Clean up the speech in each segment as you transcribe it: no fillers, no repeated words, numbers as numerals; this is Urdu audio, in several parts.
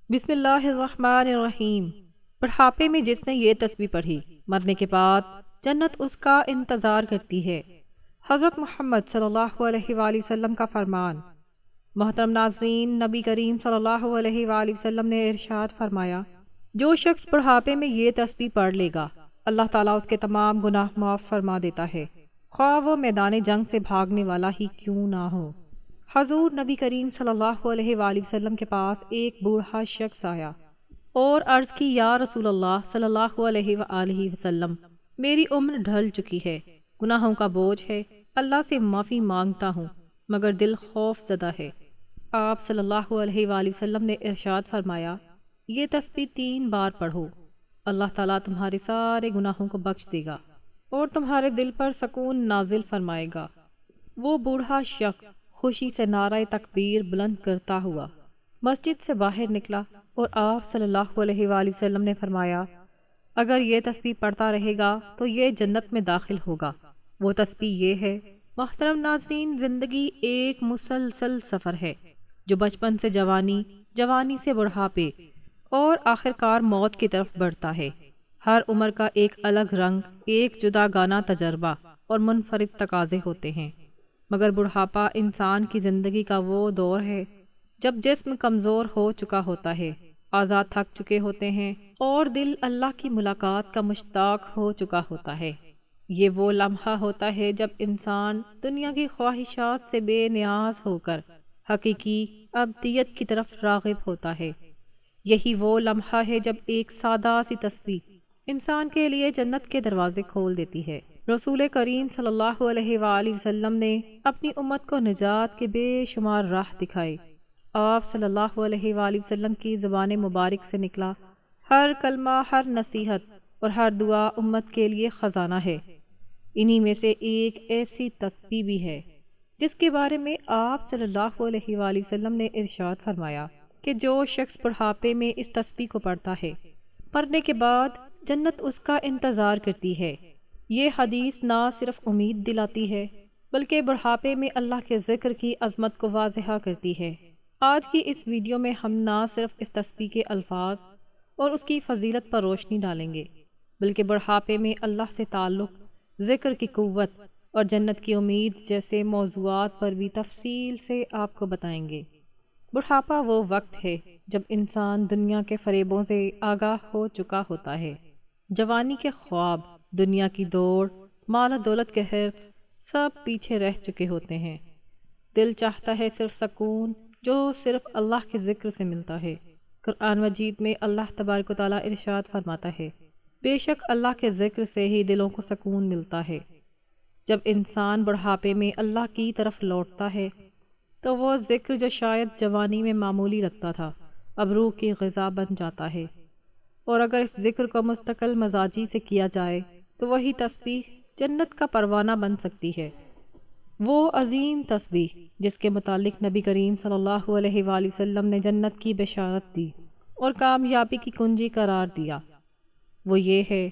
بسم اللہ الرحمن الرحیم۔ بڑھاپے میں جس نے یہ تسبیح پڑھی، مرنے کے بعد جنت اس کا انتظار کرتی ہے۔ حضرت محمد صلی اللہ علیہ وآلہ وسلم کا فرمان۔ محترم ناظرین، نبی کریم صلی اللہ علیہ وآلہ وسلم نے ارشاد فرمایا، جو شخص بڑھاپے میں یہ تسبیح پڑھ لے گا، اللہ تعالیٰ اس کے تمام گناہ معاف فرما دیتا ہے، خواہ وہ میدان جنگ سے بھاگنے والا ہی کیوں نہ ہو۔ حضور نبی کریم صلی اللہ علیہ وآلہ وسلم کے پاس ایک بوڑھا شخص آیا اور عرض کی، یا رسول اللہ صلی اللہ علیہ وآلہ وسلم، میری عمر ڈھل چکی ہے، گناہوں کا بوجھ ہے، اللہ سے معافی مانگتا ہوں مگر دل خوف زدہ ہے۔ آپ صلی اللہ علیہ وآلہ وسلم نے ارشاد فرمایا، یہ تسبیح 3 بار پڑھو، اللہ تعالیٰ تمہارے سارے گناہوں کو بخش دے گا اور تمہارے دل پر سکون نازل فرمائے گا۔ وہ بوڑھا شخص خوشی سے نعرہ تکبیر بلند کرتا ہوا مسجد سے باہر نکلا اور آپ صلی اللہ علیہ وآلہ وسلم نے فرمایا، اگر یہ تسبیح پڑھتا رہے گا تو یہ جنت میں داخل ہوگا۔ وہ تسبیح یہ ہے۔ محترم ناظرین، زندگی ایک مسلسل سفر ہے جو بچپن سے جوانی، جوانی سے بڑھاپے اور آخرکار موت کی طرف بڑھتا ہے۔ ہر عمر کا ایک الگ رنگ، ایک جدا گانا تجربہ اور منفرد تقاضے ہوتے ہیں، مگر بڑھاپا انسان کی زندگی کا وہ دور ہے جب جسم کمزور ہو چکا ہوتا ہے، اعضاء تھک چکے ہوتے ہیں اور دل اللہ کی ملاقات کا مشتاق ہو چکا ہوتا ہے۔ یہ وہ لمحہ ہوتا ہے جب انسان دنیا کی خواہشات سے بے نیاز ہو کر حقیقی ابدیت کی طرف راغب ہوتا ہے۔ یہی وہ لمحہ ہے جب ایک سادہ سی تسبیح انسان کے لیے جنت کے دروازے کھول دیتی ہے۔ رسول کریم صلی اللہ علیہ وآلہ وسلم نے اپنی امت کو نجات کے بے شمار راہ دکھائے۔ آپ صلی اللہ علیہ وآلہ وسلم کی زبان مبارک سے نکلا ہر کلمہ، ہر نصیحت اور ہر دعا امت کے لیے خزانہ ہے۔ انہی میں سے ایک ایسی تسبیح بھی ہے جس کے بارے میں آپ صلی اللہ علیہ وآلہ وسلم نے ارشاد فرمایا کہ جو شخص بڑھاپے میں اس تسبیح کو پڑھتا ہے، مرنے کے بعد جنت اس کا انتظار کرتی ہے۔ یہ حدیث نہ صرف امید دلاتی ہے بلکہ بڑھاپے میں اللہ کے ذکر کی عظمت کو واضح کرتی ہے۔ آج کی اس ویڈیو میں ہم نہ صرف اس تسبیح کے الفاظ اور اس کی فضیلت پر روشنی ڈالیں گے، بلکہ بڑھاپے میں اللہ سے تعلق، ذکر کی قوت اور جنت کی امید جیسے موضوعات پر بھی تفصیل سے آپ کو بتائیں گے۔ بڑھاپا وہ وقت ہے جب انسان دنیا کے فریبوں سے آگاہ ہو چکا ہوتا ہے۔ جوانی کے خواب، دنیا کی دوڑ، مال و دولت کے حرص سب پیچھے رہ چکے ہوتے ہیں۔ دل چاہتا ہے صرف سکون جو صرف اللہ کے ذکر سے ملتا ہے۔ قرآن مجید میں اللہ تبارک و تعالیٰ ارشاد فرماتا ہے، بے شک اللہ کے ذکر سے ہی دلوں کو سکون ملتا ہے۔ جب انسان بڑھاپے میں اللہ کی طرف لوٹتا ہے تو وہ ذکر جو شاید جوانی میں معمولی لگتا تھا، اب روح کی غذا بن جاتا ہے، اور اگر اس ذکر کو مستقل مزاجی سے کیا جائے تو وہی تسبیح جنت کا پروانہ بن سکتی ہے۔ وہ عظیم تسبیح جس کے متعلق نبی کریم صلی اللہ علیہ وآلہ وسلم نے جنت کی بشارت دی اور کامیابی کی کنجی قرار دیا، وہ یہ ہے،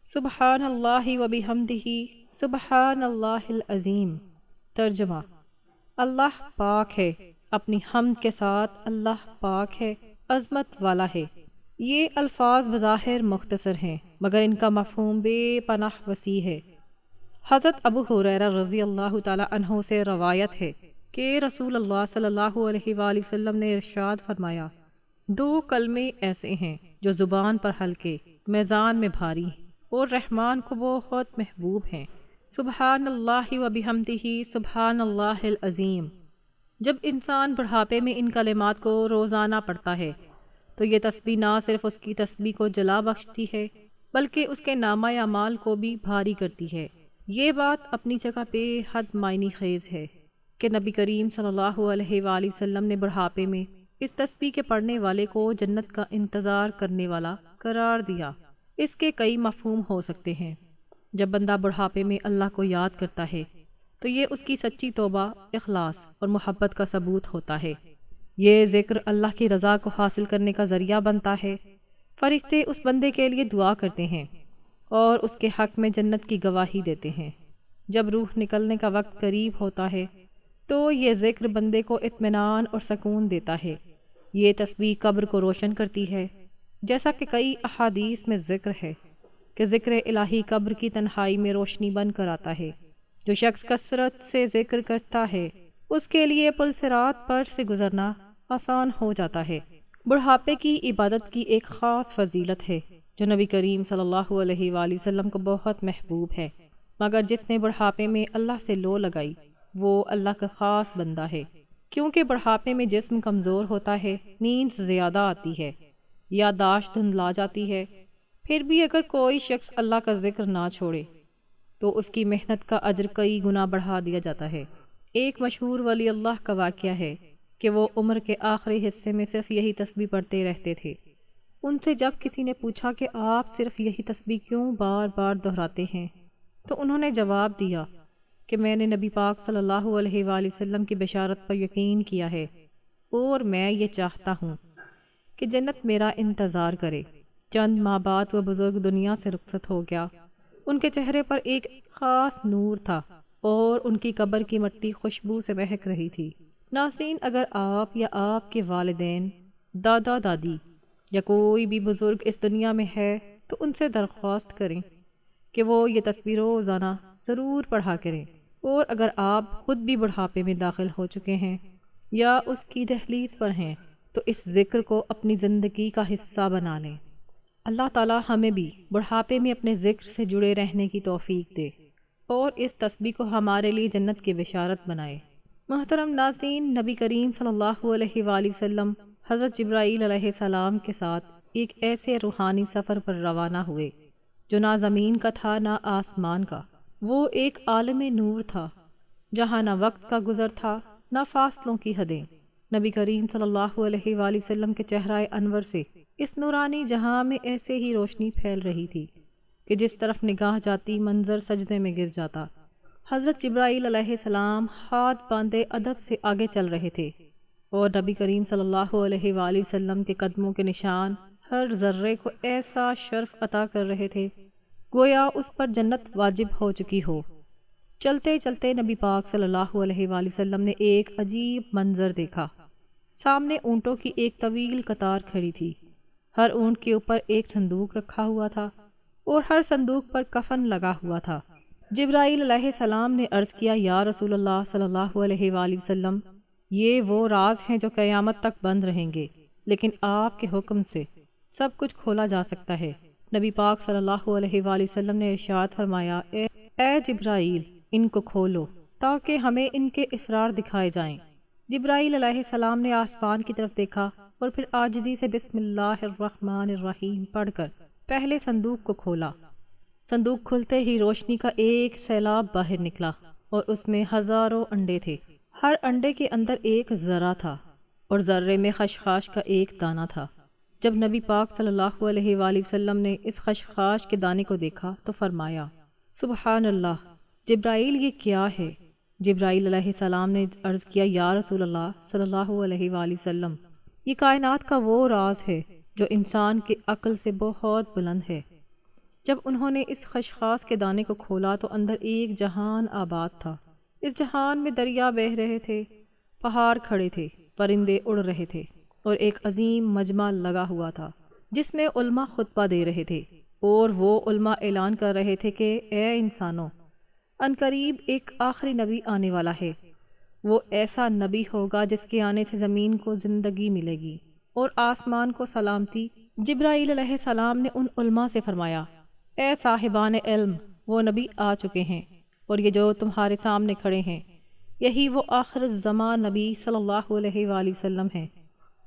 سبحان اللہ و بحمدہ، سبحان اللہ العظیم۔ ترجمہ: اللہ پاک ہے، اپنی حمد کے ساتھ اللہ پاک ہے، عظمت والا ہے۔ یہ الفاظ بظاہر مختصر ہیں مگر ان کا مفہوم بے پناہ وسیع ہے۔ حضرت ابو ہریرہ رضی اللہ تعالی عنہ سے روایت ہے کہ رسول اللہ صلی اللہ علیہ وآلہ وسلم نے ارشاد فرمایا، 2 کلمے ایسے ہیں جو زبان پر ہلکے، میزان میں بھاری اور رحمان کو بہت محبوب ہیں، سبحان اللہ و بحمدہ، سبحان اللہ العظیم۔ جب انسان بڑھاپے میں ان کلمات کو روزانہ پڑھتا ہے تو یہ تسبیح نہ صرف اس کی تسبیح کو جلا بخشتی ہے بلکہ اس کے نامہ اعمال کو بھی بھاری کرتی ہے۔ یہ بات اپنی جگہ بے حد معنی خیز ہے کہ نبی کریم صلی اللہ علیہ وآلہ وسلم نے بڑھاپے میں اس تسبیح کے پڑھنے والے کو جنت کا انتظار کرنے والا قرار دیا۔ اس کے کئی مفہوم ہو سکتے ہیں۔ جب بندہ بڑھاپے میں اللہ کو یاد کرتا ہے تو یہ اس کی سچی توبہ، اخلاص اور محبت کا ثبوت ہوتا ہے۔ یہ ذکر اللہ کی رضا کو حاصل کرنے کا ذریعہ بنتا ہے۔ فرشتے اس بندے کے لیے دعا کرتے ہیں اور اس کے حق میں جنت کی گواہی دیتے ہیں۔ جب روح نکلنے کا وقت قریب ہوتا ہے تو یہ ذکر بندے کو اطمینان اور سکون دیتا ہے۔ یہ تسبیح قبر کو روشن کرتی ہے، جیسا کہ کئی احادیث میں ذکر ہے کہ ذکر الہی قبر کی تنہائی میں روشنی بن کر آتا ہے۔ جو شخص کثرت سے ذکر کرتا ہے اس کے لیے پل صراط پر سے گزرنا آسان ہو جاتا ہے۔ بڑھاپے کی عبادت کی ایک خاص فضیلت ہے جو نبی کریم صلی اللہ علیہ وآلہ وسلم کو بہت محبوب ہے، مگر جس نے بڑھاپے میں اللہ سے لو لگائی وہ اللہ کا خاص بندہ ہے، کیونکہ بڑھاپے میں جسم کمزور ہوتا ہے، نیند زیادہ آتی ہے، یادداشت دھندلا جاتی ہے۔ پھر بھی اگر کوئی شخص اللہ کا ذکر نہ چھوڑے تو اس کی محنت کا اجر کئی گنا بڑھا دیا جاتا ہے۔ ایک مشہور ولی اللہ کا واقعہ ہے کہ وہ عمر کے آخری حصے میں صرف یہی تسبیح پڑھتے رہتے تھے۔ ان سے جب کسی نے پوچھا کہ آپ صرف یہی تسبیح کیوں بار بار دہراتے ہیں تو انہوں نے جواب دیا کہ میں نے نبی پاک صلی اللہ علیہ وآلہ وسلم کی بشارت پر یقین کیا ہے اور میں یہ چاہتا ہوں کہ جنت میرا انتظار کرے۔ چند ماہ بعد وہ بزرگ دنیا سے رخصت ہو گیا۔ ان کے چہرے پر ایک خاص نور تھا اور ان کی قبر کی مٹی خوشبو سے مہک رہی تھی۔ ناظرین، اگر آپ یا آپ کے والدین، دادا دادی یا کوئی بھی بزرگ اس دنیا میں ہے تو ان سے درخواست کریں کہ وہ یہ تسبیح روزانہ ضرور پڑھا کریں، اور اگر آپ خود بھی بڑھاپے میں داخل ہو چکے ہیں یا اس کی دہلیز پر ہیں تو اس ذکر کو اپنی زندگی کا حصہ بنا لیں۔ اللہ تعالی ہمیں بھی بڑھاپے میں اپنے ذکر سے جڑے رہنے کی توفیق دے اور اس تسبیح کو ہمارے لیے جنت کی بشارت بنائے۔ محترم ناظرین، نبی کریم صلی اللہ علیہ وآلہ وسلم حضرت جبرائیل علیہ السلام کے ساتھ ایک ایسے روحانی سفر پر روانہ ہوئے جو نہ زمین کا تھا نہ آسمان کا۔ وہ ایک عالم نور تھا جہاں نہ وقت کا گزر تھا نہ فاصلوں کی حدیں۔ نبی کریم صلی اللہ علیہ وآلہ وسلم کے چہرہ انور سے اس نورانی جہاں میں ایسے ہی روشنی پھیل رہی تھی کہ جس طرف نگاہ جاتی منظر سجدے میں گر جاتا۔ حضرت جبرائیل علیہ السلام ہاتھ باندھے ادب سے آگے چل رہے تھے اور نبی کریم صلی اللہ علیہ وآلہ وسلم کے قدموں کے نشان ہر ذرے کو ایسا شرف عطا کر رہے تھے گویا اس پر جنت واجب ہو چکی ہو۔ چلتے چلتے نبی پاک صلی اللہ علیہ وآلہ وسلم نے ایک عجیب منظر دیکھا۔ سامنے اونٹوں کی ایک طویل قطار کھڑی تھی۔ ہر اونٹ کے اوپر ایک صندوق رکھا ہوا تھا اور ہر صندوق پر کفن لگا ہوا تھا۔ جبرائیل علیہ السلام نے عرض کیا، یا رسول اللہ صلی اللہ علیہ وآلہ وسلم، یہ وہ راز ہیں جو قیامت تک بند رہیں گے، لیکن آپ کے حکم سے سب کچھ کھولا جا سکتا ہے۔ نبی پاک صلی اللہ علیہ وآلہ وسلم نے ارشاد فرمایا، اے جبرائیل، ان کو کھولو تاکہ ہمیں ان کے اسرار دکھائے جائیں۔ جبرائیل علیہ السلام نے آسمان کی طرف دیکھا اور پھر عاجزی سے بسم اللہ الرحمن الرحیم پڑھ کر پہلے صندوق کو کھولا۔ صندوق کھلتے ہی روشنی کا ایک سیلاب باہر نکلا اور اس میں ہزاروں انڈے تھے۔ ہر انڈے کے اندر ایک ذرہ تھا اور ذرے میں خشخاش کا ایک دانہ تھا۔ جب نبی پاک صلی اللہ علیہ وآلہ وسلم نے اس خشخاش کے دانے کو دیکھا تو فرمایا، سبحان اللہ، جبرائیل یہ کیا ہے؟ جبرائیل علیہ السلام نے عرض کیا، یا رسول اللہ صلی اللہ علیہ وآلہ وسلم، یہ کائنات کا وہ راز ہے جو انسان کی عقل سے بہت بلند ہے۔ جب انہوں نے اس خشخاش کے دانے کو کھولا تو اندر ایک جہان آباد تھا۔ اس جہان میں دریا بہہ رہے تھے، پہاڑ کھڑے تھے، پرندے اڑ رہے تھے اور ایک عظیم مجمع لگا ہوا تھا جس میں علماء خطبہ دے رہے تھے، اور وہ علماء اعلان کر رہے تھے کہ اے انسانوں، عنقریب ایک آخری نبی آنے والا ہے۔ وہ ایسا نبی ہوگا جس کے آنے سے زمین کو زندگی ملے گی اور آسمان کو سلامتی۔ جبرائیل علیہ السلام نے ان علماء سے فرمایا، اے صاحبان علم، وہ نبی آ چکے ہیں اور یہ جو تمہارے سامنے کھڑے ہیں یہی وہ آخر الزمان نبی صلی اللہ علیہ وآلہ وسلم ہیں۔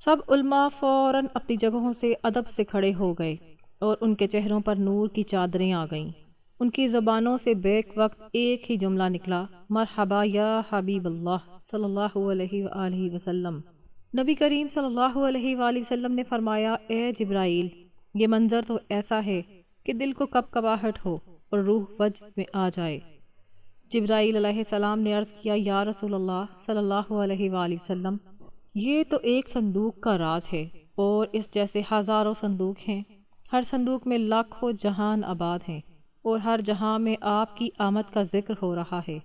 سب علماء فوراً اپنی جگہوں سے ادب سے کھڑے ہو گئے اور ان کے چہروں پر نور کی چادریں آ گئیں۔ ان کی زبانوں سے بیک وقت ایک ہی جملہ نکلا، مرحبا یا حبیب اللہ صلی اللہ علیہ وآلہ وسلم۔ نبی کریم صلی اللہ علیہ وآلہ وسلم نے فرمایا، اے جبرائیل، یہ منظر تو ایسا ہے کہ دل کو کپکپاہٹ ہو اور روح وجد میں آ جائے۔ جبرائیل علیہ السلام نے عرض کیا، یا رسول اللہ صلی اللہ علیہ وآلہ وسلم، یہ تو ایک صندوق کا راز ہے اور اس جیسے ہزاروں صندوق ہیں۔ ہر صندوق میں لاکھوں جہان آباد ہیں اور ہر جہاں میں آپ کی آمد کا ذکر ہو رہا ہے۔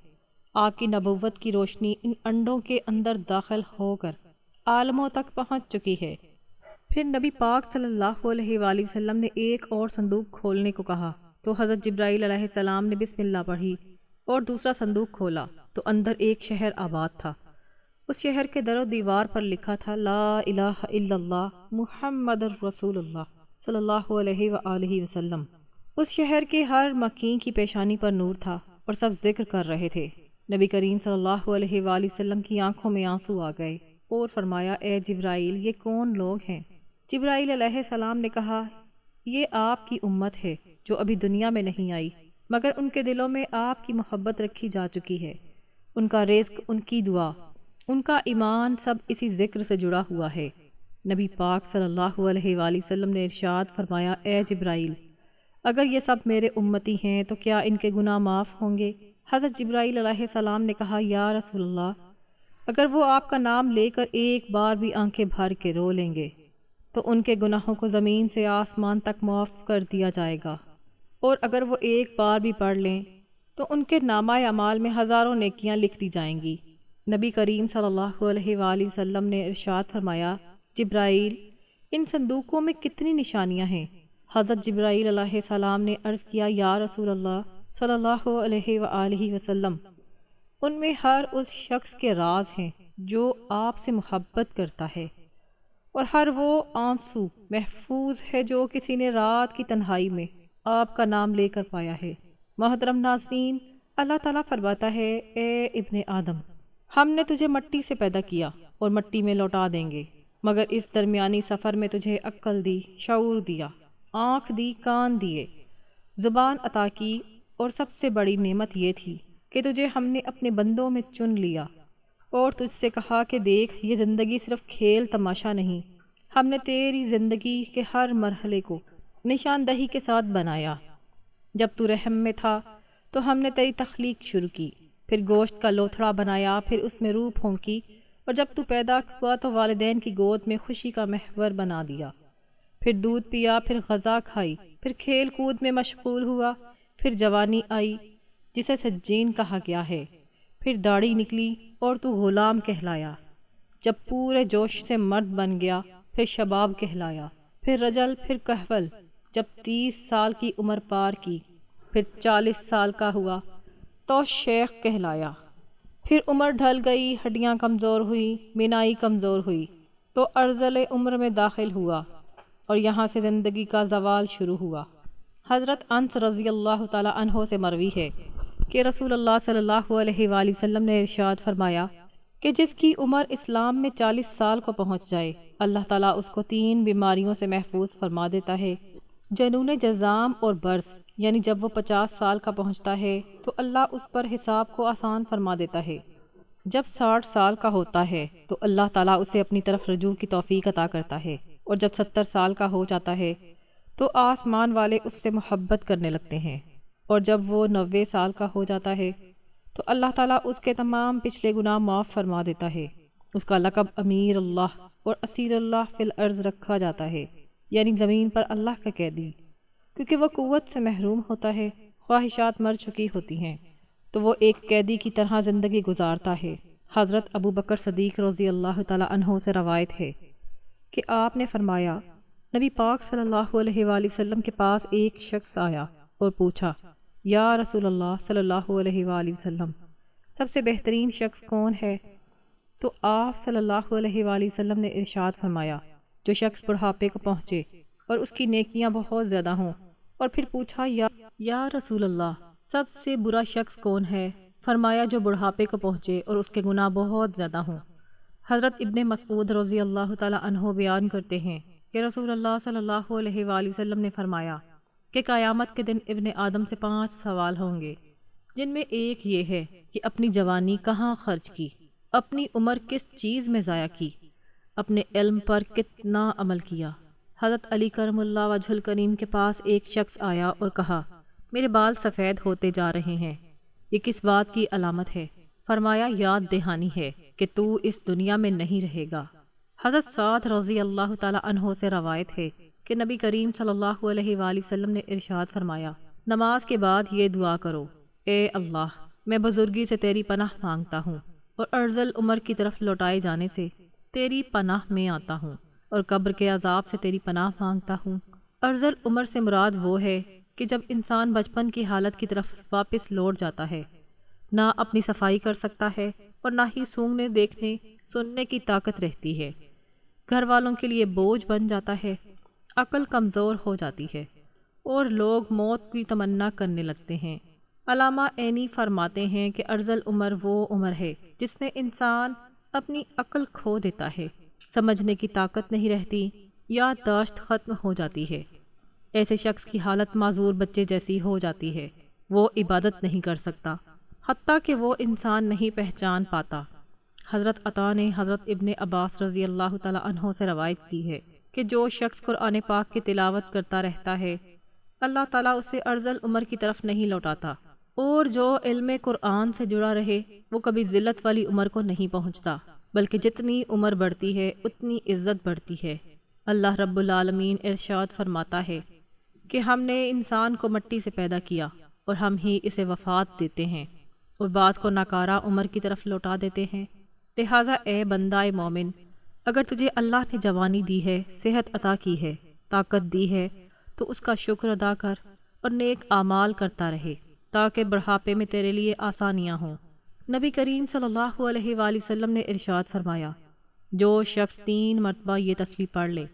آپ کی نبوت کی روشنی ان انڈوں کے اندر داخل ہو کر عالموں تک پہنچ چکی ہے۔ پھر نبی پاک صلی اللہ علیہ وآلہ وسلم نے ایک اور صندوق کھولنے کو کہا تو حضرت جبرائیل علیہ السلام نے بسم اللہ پڑھی اور دوسرا صندوق کھولا تو اندر ایک شہر آباد تھا۔ اس شہر کے در و دیوار پر لکھا تھا لا الہ الا اللہ محمد الرسول اللہ صلی اللہ علیہ وآلہ وسلم۔ اس شہر کے ہر مکین کی پیشانی پر نور تھا اور سب ذکر کر رہے تھے۔ نبی کریم صلی اللہ علیہ وآلہ وسلم کی آنکھوں میں آنسو آ گئے اور فرمایا اے جبرائیل یہ کون لوگ ہیں؟ جبرائیل علیہ السلام نے کہا یہ آپ کی امت ہے جو ابھی دنیا میں نہیں آئی مگر ان کے دلوں میں آپ کی محبت رکھی جا چکی ہے۔ ان کا رزق، ان کی دعا، ان کا ایمان سب اسی ذکر سے جڑا ہوا ہے۔ نبی پاک صلی اللہ علیہ وآلہ وسلم نے ارشاد فرمایا اے جبرائیل اگر یہ سب میرے امتی ہیں تو کیا ان کے گناہ معاف ہوں گے؟ حضرت جبرائیل علیہ السلام نے کہا یا رسول اللہ اگر وہ آپ کا نام لے کر ایک بار بھی آنکھیں بھر کے رو لیں گے تو ان کے گناہوں کو زمین سے آسمان تک معاف کر دیا جائے گا، اور اگر وہ ایک بار بھی پڑھ لیں تو ان کے نامہ اعمال میں ہزاروں نیکیاں لکھ دی جائیں گی۔ نبی کریم صلی اللہ علیہ وآلہ وسلم نے ارشاد فرمایا جبرائیل ان صندوقوں میں کتنی نشانیاں ہیں؟ حضرت جبرائیل علیہ السلام نے عرض کیا یا رسول اللہ صلی اللہ علیہ وآلہ وسلم ان میں ہر اس شخص کے راز ہیں جو آپ سے محبت کرتا ہے، اور ہر وہ آنسو محفوظ ہے جو کسی نے رات کی تنہائی میں آپ کا نام لے کر پایا ہے۔ محترم ناظرین، اللہ تعالیٰ فرماتا ہے اے ابن آدم ہم نے تجھے مٹی سے پیدا کیا اور مٹی میں لوٹا دیں گے، مگر اس درمیانی سفر میں تجھے عقل دی، شعور دیا، آنکھ دی، کان دیے، زبان عطا کی، اور سب سے بڑی نعمت یہ تھی کہ تجھے ہم نے اپنے بندوں میں چن لیا اور تجھ سے کہا کہ دیکھ یہ زندگی صرف کھیل تماشا نہیں، ہم نے تیری زندگی کے ہر مرحلے کو نشاندہی کے ساتھ بنایا۔ جب تو رحم میں تھا تو ہم نے تیری تخلیق شروع کی، پھر گوشت کا لوتھڑا بنایا، پھر اس میں روح پھونکی، اور جب تو پیدا ہوا تو والدین کی گود میں خوشی کا محور بنا دیا، پھر دودھ پیا، پھر غذا کھائی، پھر کھیل کود میں مشغول ہوا، پھر جوانی آئی جسے سجین کہا گیا ہے، پھر داڑھی نکلی اور تو غلام کہلایا، جب پورے جوش سے مرد بن گیا پھر شباب کہلایا، پھر رجل، پھر کہول، جب 30 سال کی عمر پار کی پھر 40 سال کا ہوا تو شیخ کہلایا، پھر عمر ڈھل گئی، ہڈیاں کمزور ہوئی، بینائی کمزور ہوئی تو ارذل عمر میں داخل ہوا، اور یہاں سے زندگی کا زوال شروع ہوا۔ حضرت انس رضی اللہ تعالی عنہ سے مروی ہے کہ رسول اللہ صلی اللہ علیہ وآلہ وسلم نے ارشاد فرمایا کہ جس کی عمر اسلام میں 40 سال کو پہنچ جائے اللہ تعالیٰ اس کو 3 بیماریوں سے محفوظ فرما دیتا ہے، جنون جذام اور برص، یعنی جب وہ 50 سال کا پہنچتا ہے تو اللہ اس پر حساب کو آسان فرما دیتا ہے، جب 60 سال کا ہوتا ہے تو اللہ تعالیٰ اسے اپنی طرف رجوع کی توفیق عطا کرتا ہے، اور جب 70 سال کا ہو جاتا ہے تو آسمان والے اس سے محبت کرنے لگتے ہیں، اور جب وہ 90 سال کا ہو جاتا ہے تو اللہ تعالیٰ اس کے تمام پچھلے گناہ معاف فرما دیتا ہے۔ اس کا لقب امیر اللہ اور اسیر اللہ فی الارض رکھا جاتا ہے، یعنی زمین پر اللہ کا قیدی، کیونکہ وہ قوت سے محروم ہوتا ہے، خواہشات مر چکی ہوتی ہیں تو وہ ایک قیدی کی طرح زندگی گزارتا ہے۔ حضرت ابو بکر صدیق رضی اللہ تعالی عنہ سے روایت ہے کہ آپ نے فرمایا نبی پاک صلی اللہ علیہ وآلہ وسلم کے پاس ایک شخص آیا اور پوچھا یا رسول اللہ صلی اللہ علیہ وآلہ وسلم سب سے بہترین شخص کون ہے؟ تو آپ صلی اللہ علیہ وآلہ وسلم نے ارشاد فرمایا جو شخص بڑھاپے کو پہنچے اور اس کی نیکیاں بہت زیادہ ہوں۔ اور پھر پوچھا یا رسول اللہ سب سے برا شخص کون ہے؟ فرمایا جو بڑھاپے کو پہنچے اور اس کے گناہ بہت زیادہ ہوں۔ حضرت ابن مسعود رضی اللہ تعالی عنہ بیان کرتے ہیں کہ رسول اللہ صلی اللہ علیہ وآلہ وسلم نے فرمایا کہ قیامت کے دن ابن آدم سے 5 سوال ہوں گے، جن میں ایک یہ ہے کہ اپنی جوانی کہاں خرچ کی، اپنی عمر کس چیز میں ضائع کی، اپنے علم پر کتنا عمل کیا۔ حضرت علی کرم اللہ وجہ الکریم کے پاس ایک شخص آیا اور کہا میرے بال سفید ہوتے جا رہے ہیں، یہ کس بات کی علامت ہے؟ فرمایا یاد دہانی ہے کہ تو اس دنیا میں نہیں رہے گا۔ حضرت سعد رضی اللہ تعالی عنہ سے روایت ہے کہ نبی کریم صلی اللہ علیہ وآلہ وسلم نے ارشاد فرمایا نماز کے بعد یہ دعا کرو، اے اللہ میں بزرگی سے تیری پناہ مانگتا ہوں اور ارذل عمر کی طرف لوٹائے جانے سے تیری پناہ میں آتا ہوں اور قبر کے عذاب سے تیری پناہ مانگتا ہوں۔ ارذل عمر سے مراد وہ ہے کہ جب انسان بچپن کی حالت کی طرف واپس لوٹ جاتا ہے، نہ اپنی صفائی کر سکتا ہے اور نہ ہی سونگنے دیکھنے سننے کی طاقت رہتی ہے، گھر والوں کے لیے بوجھ بن جاتا ہے، عقل کمزور ہو جاتی ہے اور لوگ موت کی تمنا کرنے لگتے ہیں۔ علامہ عینی فرماتے ہیں کہ ارذل عمر وہ عمر ہے جس میں انسان اپنی عقل کھو دیتا ہے، سمجھنے کی طاقت نہیں رہتی، یادداشت ختم ہو جاتی ہے۔ ایسے شخص کی حالت معذور بچے جیسی ہو جاتی ہے، وہ عبادت نہیں کر سکتا، حتیٰ کہ وہ انسان نہیں پہچان پاتا۔ حضرت عطا نے حضرت ابن عباس رضی اللہ تعالیٰ عنہ سے روایت کی ہے کہ جو شخص قرآن پاک کی تلاوت کرتا رہتا ہے، اللہ تعالیٰ اسے ارذل عمر کی طرف نہیں لوٹاتا، اور جو علم قرآن سے جڑا رہے وہ کبھی ذلت والی عمر کو نہیں پہنچتا، بلکہ جتنی عمر بڑھتی ہے اتنی عزت بڑھتی ہے۔ اللہ رب العالمین ارشاد فرماتا ہے کہ ہم نے انسان کو مٹی سے پیدا کیا اور ہم ہی اسے وفات دیتے ہیں اور بعض کو ناکارہ عمر کی طرف لوٹا دیتے ہیں۔ لہٰذا اے بندہ مومن، اگر تجھے اللہ نے جوانی دی ہے، صحت عطا کی ہے، طاقت دی ہے، تو اس کا شکر ادا کر اور نیک اعمال کرتا رہے تاکہ بڑھاپے میں تیرے لیے آسانیاں ہوں۔ نبی کریم صلی اللہ علیہ وآلہ وسلم نے ارشاد فرمایا، جو شخص 3 مرتبہ یہ تسبیح پڑھ لے،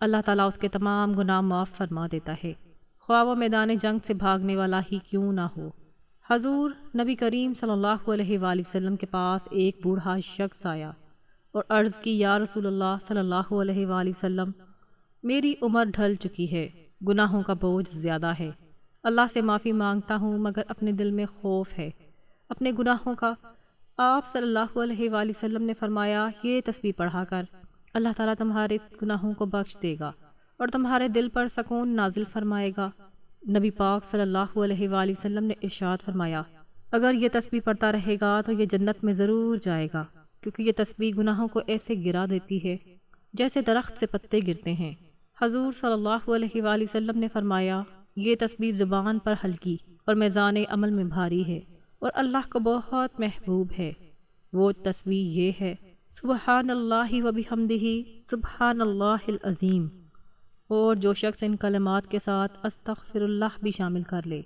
اللہ تعالیٰ اس کے تمام گناہ معاف فرما دیتا ہے، خواہ وہ میدان جنگ سے بھاگنے والا ہی کیوں نہ ہو۔ حضور نبی کریم صلی اللہ علیہ وآلہ وسلم کے پاس ایک بوڑھا شخص آیا اور عرض کی، یا رسول اللہ صلی اللہ علیہ وآلہ وسلم، میری عمر ڈھل چکی ہے، گناہوں کا بوجھ زیادہ ہے، اللہ سے معافی مانگتا ہوں مگر اپنے دل میں خوف ہے اپنے گناہوں کا۔ آپ صلی اللہ علیہ وآلہ وسلم نے فرمایا، یہ تسبیح پڑھا کر اللہ تعالیٰ تمہارے گناہوں کو بخش دے گا اور تمہارے دل پر سکون نازل فرمائے گا۔ نبی پاک صلی اللہ علیہ وآلہ وسلم نے ارشاد فرمایا، اگر یہ تسبیح پڑھتا رہے گا تو یہ جنت میں ضرور جائے گا، کیونکہ یہ تسبیح گناہوں کو ایسے گرا دیتی ہے جیسے درخت سے پتے گرتے ہیں۔ حضور صلی اللہ علیہ وآلہ وسلم نے فرمایا، یہ تسبیح زبان پر ہلکی اور میزان عمل میں بھاری ہے اور اللہ کو بہت محبوب ہے۔ وہ تسبیح یہ ہے، سبحان اللہ و بحمدہ سبحان اللہ العظیم، اور جو شخص ان کلمات کے ساتھ استغفر اللہ بھی شامل کر لے،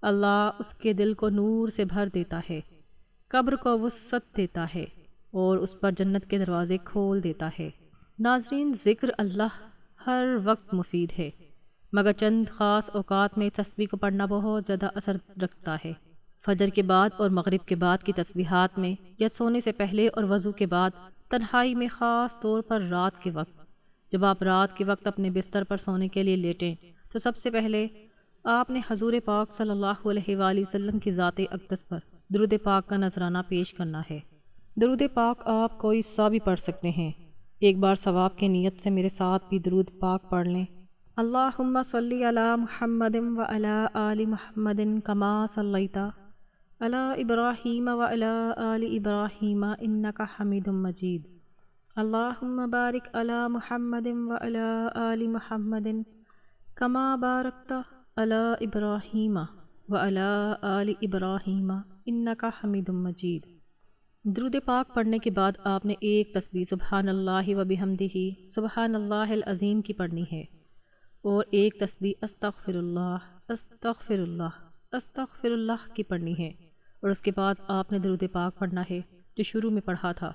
اللہ اس کے دل کو نور سے بھر دیتا ہے، قبر کو وسعت دیتا ہے اور اس پر جنت کے دروازے کھول دیتا ہے۔ ناظرین، ذکر اللہ ہر وقت مفید ہے، مگر چند خاص اوقات میں تسبیح کو پڑھنا بہت زیادہ اثر رکھتا ہے۔ فجر کے بعد اور مغرب کے بعد کی تسبیحات میں، یا سونے سے پہلے اور وضو کے بعد تنہائی میں، خاص طور پر رات کے وقت۔ جب آپ رات کے وقت اپنے بستر پر سونے کے لیے لیٹیں تو سب سے پہلے آپ نے حضور پاک صلی اللہ علیہ وآلہ وسلم کی ذات اقدس پر درود پاک کا نذرانہ پیش کرنا ہے۔ درود پاک آپ کوئی سا بھی پڑھ سکتے ہیں۔ ایک بار ثواب کی نیت سے میرے ساتھ بھی درود پاک پڑھ لیں۔ اللہم صلی علی محمد وعلی آل محمد کما صلیت علی ابراہیم وعلی آل ابراہیم انک حمید مجید۔ اللہم بارک علی محمد وعلی آل محمد کما بارکت علی ابراہیم وعلی آل ابراہیم انک حمید مجید۔ درود پاک پڑھنے کے بعد آپ نے ایک تسبیح سبحان اللہ و بحمدہ سبحان اللہ العظیم کی پڑھنی ہے، اور ایک تسبیح استغفر اللہ استغفر اللہ استغفر اللہ کی پڑھنی ہے، اور اس کے بعد آپ نے درود پاک پڑھنا ہے جو شروع میں پڑھا تھا۔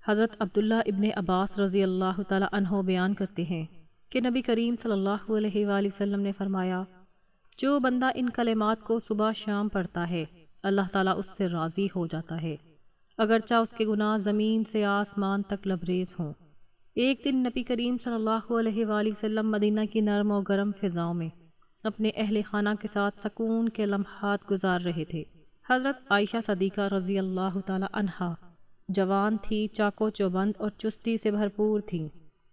حضرت عبداللہ ابن عباس رضی اللہ تعالی عنہ بیان کرتے ہیں کہ نبی کریم صلی اللہ علیہ وآلہ وسلم نے فرمایا، جو بندہ ان کلمات کو صبح شام پڑھتا ہے، اللہ تعالیٰ اس سے راضی ہو جاتا ہے، اگرچہ اس کے گناہ زمین سے آسمان تک لبریز ہوں۔ ایک دن نبی کریم صلی اللہ علیہ وآلہ وسلم مدینہ کی نرم و گرم فضاؤں میں اپنے اہل خانہ کے ساتھ سکون کے لمحات گزار رہے تھے۔ حضرت عائشہ صدیقہ رضی اللہ تعالی عنہا جوان تھی، چاق و چوبند اور چستی سے بھرپور تھیں۔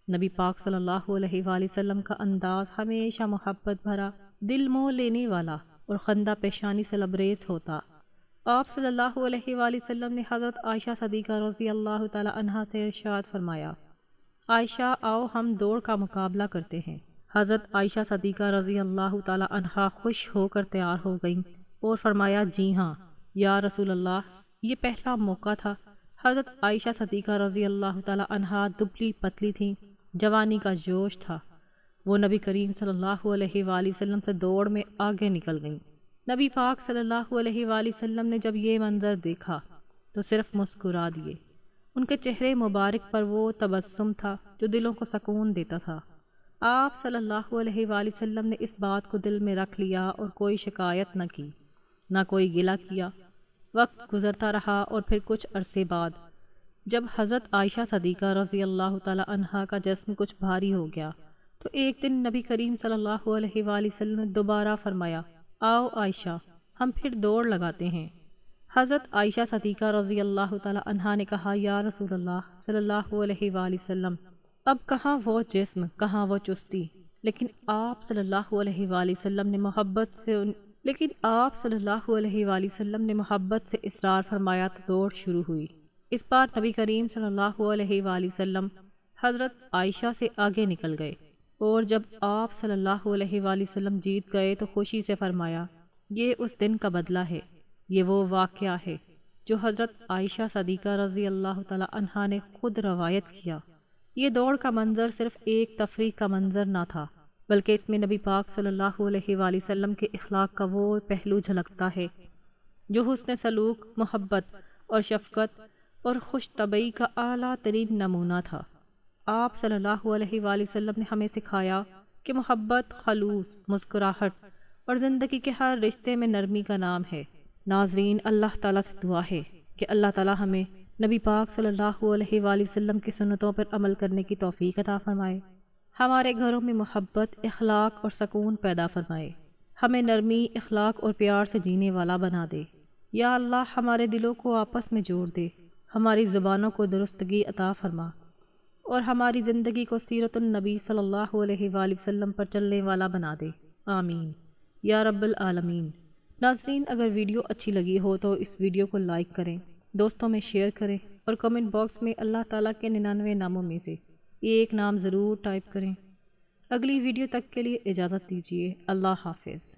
نبی پاک صلی اللہ علیہ وآلہ وسلم کا انداز ہمیشہ محبت بھرا، دل موہ لینے والا اور خندہ پیشانی سے لبریز ہوتا۔ آپ صلی اللہ علیہ وآلہ وسلم نے حضرت عائشہ صدیقہ رضی اللہ تعالی عنہا سے ارشاد فرمایا، عائشہ آؤ ہم دوڑ کا مقابلہ کرتے ہیں۔ حضرت عائشہ صدیقہ رضی اللہ تعالی عنہا خوش ہو کر تیار ہو گئیں اور فرمایا، جی ہاں یا رسول اللہ، یہ پہلا موقع تھا حضرت عائشہ صدیقہ رضی اللہ تعالی عنہا دبلی پتلی تھیں، جوانی کا جوش تھا۔ وہ نبی کریم صلی اللہ علیہ وآلہ وسلم سے دوڑ میں آگے نکل گئیں۔ نبی پاک صلی اللہ علیہ وآلہ وسلم نے جب یہ منظر دیکھا تو صرف مسکرا دیے۔ ان کے چہرے مبارک پر وہ تبسم تھا جو دلوں کو سکون دیتا تھا۔ آپ صلی اللہ علیہ وآلہ وسلم نے اس بات کو دل میں رکھ لیا اور کوئی شکایت نہ کی، نہ کوئی گلہ کیا۔ وقت گزرتا رہا اور پھر کچھ عرصے بعد جب حضرت عائشہ صدیقہ رضی اللہ تعالی عنہا کا جسم کچھ بھاری ہو گیا تو ایک دن نبی کریم صلی اللہ علیہ وآلہ وسلم نے دوبارہ فرمایا، آؤ عائشہ، ہم پھر دوڑ لگاتے ہیں۔ حضرت عائشہ صدیقہ رضی اللہ تعالی عنہا نے کہا، یا رسول اللہ صلی اللہ علیہ وآلہ وسلم، اب کہاں وہ جسم، کہاں وہ چستی، لیکن آپ صلی اللہ علیہ وآلہ وسلم نے محبت سے اصرار فرمایا تو دوڑ شروع ہوئی۔ اس بار نبی کریم صلی اللہ علیہ وآلہ وسلم حضرت عائشہ سے آگے نکل گئے، اور جب آپ صلی اللہ علیہ وآلہ وسلم جیت گئے تو خوشی سے فرمایا، یہ اس دن کا بدلہ ہے، یہ وہ واقعہ ہے جو حضرت عائشہ صدیقہ رضی اللہ تعالی عنہا نے خود روایت کیا۔ یہ دوڑ کا منظر صرف ایک تفریح کا منظر نہ تھا، بلکہ اس میں نبی پاک صلی اللہ علیہ وآلہ وسلم کے اخلاق کا وہ پہلو جھلکتا ہے جو حسن سلوک، محبت اور شفقت اور خوش طبعی کا اعلیٰ ترین نمونہ تھا۔ آپ صلی اللہ علیہ وآلہ وسلم نے ہمیں سکھایا کہ محبت، خلوص، مسکراہٹ اور زندگی کے ہر رشتے میں نرمی کا نام ہے۔ ناظرین، اللہ تعالیٰ سے دعا ہے کہ اللہ تعالیٰ ہمیں نبی پاک صلی اللہ علیہ وآلہ وسلم کی سنتوں پر عمل کرنے کی توفیق عطا فرمائے، ہمارے گھروں میں محبت، اخلاق اور سکون پیدا فرمائے، ہمیں نرمی، اخلاق اور پیار سے جینے والا بنا دے۔ یا اللہ، ہمارے دلوں کو آپس میں جوڑ دے، ہماری زبانوں کو درستگی عطا فرما، اور ہماری زندگی کو سیرت النبی صلی اللہ علیہ وآلہ وسلم پر چلنے والا بنا دے، آمین یا رب العالمین۔ ناظرین، اگر ویڈیو اچھی لگی ہو تو اس ویڈیو کو لائک کریں، دوستوں میں شیئر کریں، اور کمنٹ باکس میں اللہ تعالیٰ کے 99 ناموں میں سے ایک نام ضرور ٹائپ کریں۔ اگلی ویڈیو تک کے لیے اجازت دیجیے، اللہ حافظ۔